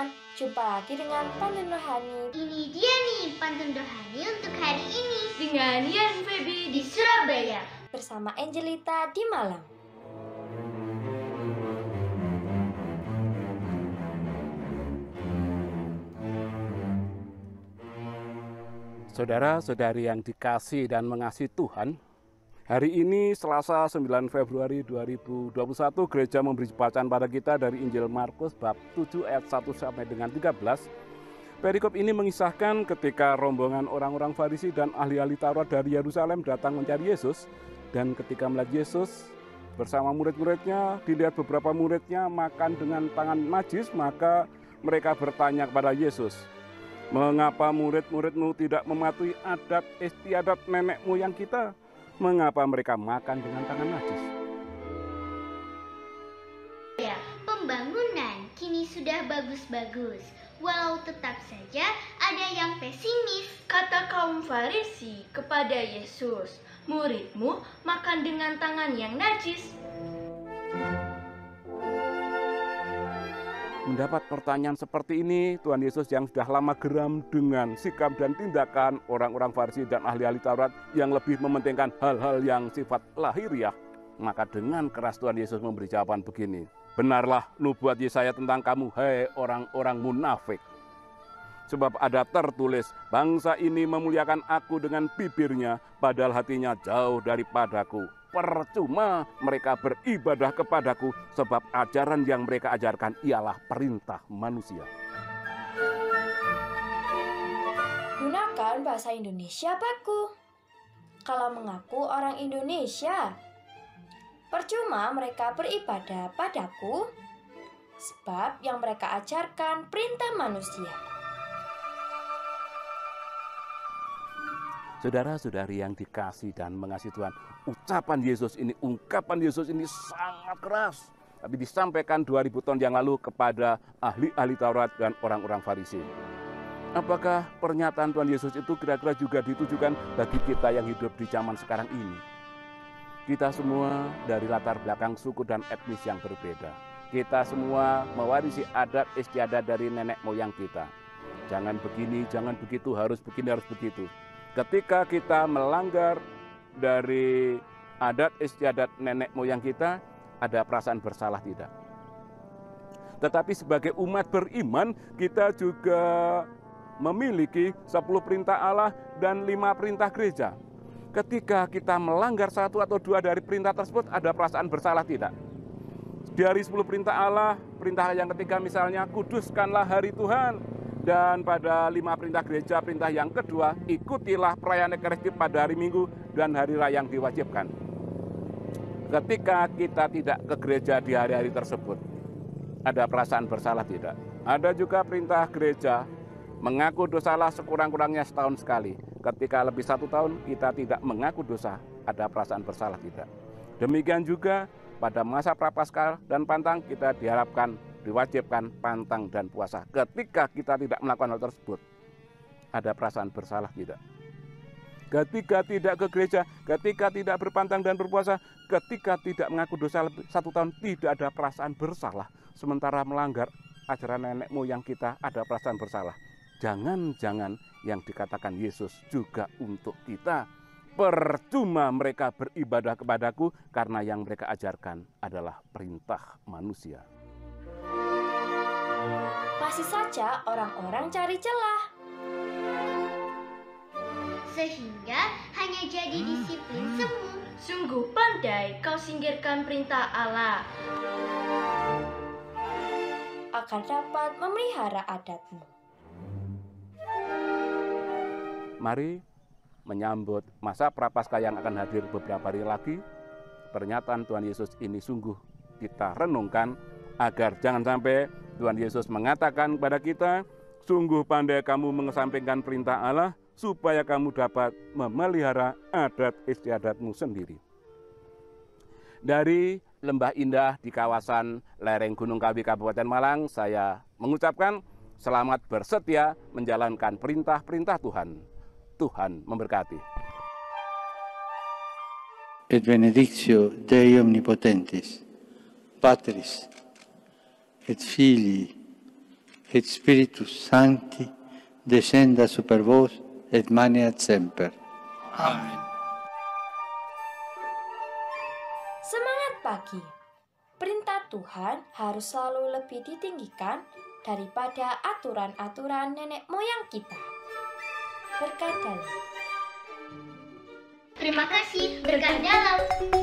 semuanya, jumpa lagi dengan Pantun Rohani. Ini dia nih Pantun Rohani untuk hari ini dengan Yan Feby di Surabaya bersama Angelita di Malang. Saudara-saudari yang dikasih dan mengasihi Tuhan, hari ini Selasa 9 Februari 2021 gereja memberi bacaan pada kita dari Injil Markus bab 7 ayat 1 sampai dengan 13. Perikop ini mengisahkan ketika rombongan orang-orang Farisi dan ahli-ahli Taurat dari Yerusalem datang mencari Yesus, dan ketika melihat Yesus bersama murid-muridnya, dilihat beberapa muridnya makan dengan tangan najis, maka mereka bertanya kepada Yesus, "Mengapa murid-muridmu tidak mematuhi adat istiadat nenek moyang kita? Mengapa mereka makan dengan tangan najis?" Ya, pembangunan kini sudah bagus-bagus, walau tetap saja ada yang pesimis. Kata kaum Farisi kepada Yesus, "Muridmu makan dengan tangan yang najis." Mendapat pertanyaan seperti ini, Tuhan Yesus yang sudah lama geram dengan sikap dan tindakan orang-orang Farisi dan ahli-ahli Taurat yang lebih mementingkan hal-hal yang sifat lahiriah, maka dengan keras Tuhan Yesus memberi jawaban begini, "Benarlah nubuat Yesaya tentang kamu, hai orang-orang munafik. Sebab ada tertulis, bangsa ini memuliakan aku dengan bibirnya, padahal hatinya jauh daripadaku. Percuma mereka beribadah kepadaku, sebab ajaran yang mereka ajarkan ialah perintah manusia." Gunakan bahasa Indonesia baku. Kalau mengaku orang Indonesia, percuma mereka beribadah padaku, sebab yang mereka ajarkan perintah manusia. Saudara-saudari yang dikasih dan mengasihi Tuhan, ucapan Yesus ini, ungkapan Yesus ini sangat keras, tapi disampaikan 2000 tahun yang lalu kepada ahli-ahli Taurat dan orang-orang Farisi. Apakah pernyataan Tuhan Yesus itu kira-kira juga ditujukan bagi kita yang hidup di zaman sekarang ini? Kita semua dari latar belakang suku dan etnis yang berbeda. Kita semua mewarisi adat istiadat dari nenek moyang kita. Jangan begini, jangan begitu, harus begini, harus begitu. Ketika kita melanggar dari adat istiadat nenek moyang kita, ada perasaan bersalah tidak? Tetapi sebagai umat beriman, kita juga memiliki 10 perintah Allah dan 5 perintah gereja. Ketika kita melanggar 1 atau 2 dari perintah tersebut, ada perasaan bersalah tidak? Dari 10 perintah Allah, perintah yang ketiga misalnya, kuduskanlah hari Tuhan. Dan pada 5 perintah gereja, perintah yang kedua, ikutilah perayaan Ekaristi pada hari Minggu dan hari raya yang diwajibkan. Ketika kita tidak ke gereja di hari-hari tersebut, ada perasaan bersalah tidak? Ada juga perintah gereja, mengaku dosalah sekurang-kurangnya setahun sekali. Ketika lebih 1 tahun kita tidak mengaku dosa, ada perasaan bersalah tidak? Demikian juga pada masa Prapaskah dan Pantang kita diharapkan diwajibkan pantang dan puasa. Ketika kita tidak melakukan hal tersebut, ada perasaan bersalah tidak? Ketika tidak ke gereja, ketika tidak berpantang dan berpuasa, ketika tidak mengaku dosa lebih 1 tahun, tidak ada perasaan bersalah. Sementara melanggar ajaran nenek moyang kita, ada perasaan bersalah. Jangan-jangan yang dikatakan Yesus juga untuk kita. Percuma mereka beribadah kepadaku, karena yang mereka ajarkan adalah perintah manusia. Masih saja orang-orang cari celah. Sehingga hanya jadi disiplin semu. Sungguh pandai kau singkirkan perintah Allah Agar dapat memelihara adatmu. Mari menyambut masa Prapaskah yang akan hadir beberapa hari lagi. Pernyataan Tuhan Yesus ini sungguh kita renungkan, agar jangan sampai Tuhan Yesus mengatakan kepada kita, "Sungguh pandai kamu mengesampingkan perintah Allah, supaya kamu dapat memelihara adat istiadatmu sendiri." Dari Lembah Indah di kawasan lereng Gunung Kawi Kabupaten Malang, saya mengucapkan selamat bersetia menjalankan perintah-perintah Tuhan. Tuhan memberkati. Et benedictio Dei omnipotentis, Patris et Filii et Spiritus Sancti, descenda super vos et maneat semper. Amin. Semangat pagi. Perintah Tuhan harus selalu lebih ditinggikan daripada aturan-aturan nenek moyang kita. Berkat dalam. Terima kasih, berkah dalam.